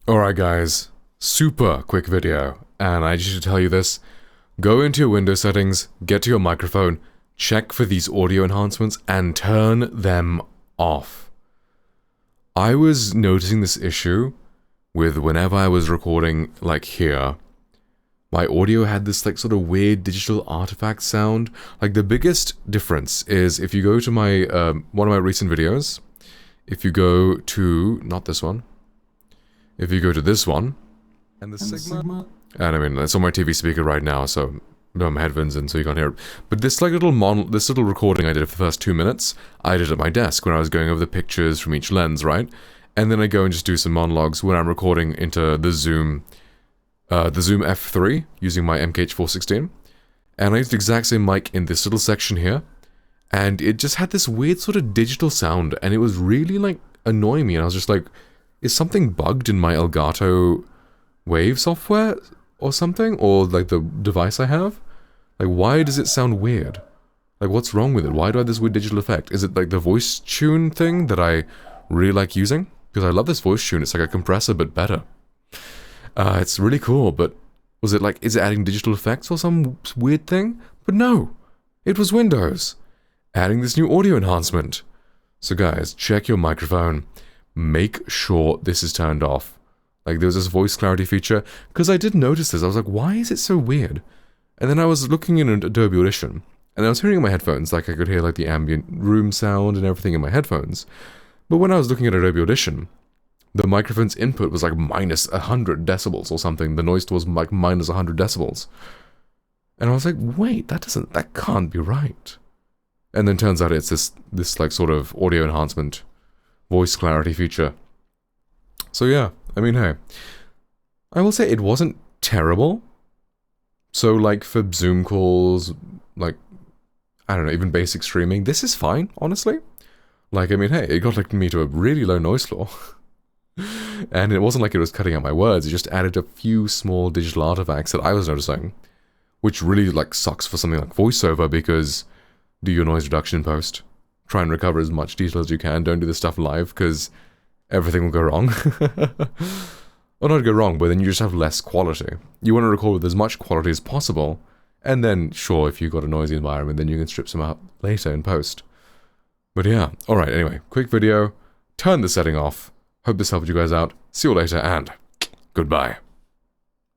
Alright guys, super quick video, and I just need to tell you this. Go into your Windows settings, get to your microphone, check for these audio enhancements, and turn them off. I was noticing this issue with whenever I was recording, like here. My audio had this like sort of weird digital artifact sound. Like the biggest difference is if you go to my, one of my recent videos, if you go to, not this one, if you go to this one, and the Sigma, and I mean, it's on my TV speaker right now, so my headphones in, so you can't hear it. But this like this little recording I did for the first 2 minutes, I did at my desk when I was going over the pictures from each lens, right? And then I go and just do some monologues when I'm recording into the Zoom F3 using my MKH416. And I used the exact same mic in this little section here, and it just had this weird sort of digital sound, and it was really like annoying me, and I was just like, is something bugged in my Elgato Wave software or something? Or like the device I have? Like why does it sound weird? Like what's wrong with it? Why do I have this weird digital effect? Is it like the voice tune thing that I really like using? Because I love this voice tune, it's like a compressor but better. It's really cool, but was it like, is it adding digital effects or some weird thing? But no, it was Windows adding this new audio enhancement. So guys, check your microphone. Make sure this is turned off. Like there was this voice clarity feature, because I did notice this. I was like, why is it so weird? And then I was looking in Adobe Audition, and I was hearing in my headphones, like I could hear like the ambient room sound and everything in my headphones. But when I was looking at Adobe Audition, the microphone's input was like minus 100 decibels or something. The noise was like minus 100 decibels. And I was like, wait, that can't be right. And then turns out it's this like sort of audio enhancement voice clarity feature. So yeah, I mean, hey, I will say it wasn't terrible. So like for Zoom calls, like, I don't know, even basic streaming, this is fine, honestly. Like, I mean, hey, it got like me to a really low noise floor. And it wasn't like it was cutting out my words, it just added a few small digital artifacts that I was noticing, which really like sucks for something like voiceover, because do your noise reduction in post. Try and recover as much detail as you can. Don't do this stuff live, because everything will go wrong. Or not go wrong, but then you just have less quality. You want to record with as much quality as possible, and then, sure, if you've got a noisy environment, then you can strip some out later in post. But yeah, alright, anyway, quick video. Turn the setting off. Hope this helped you guys out. See you later, and goodbye.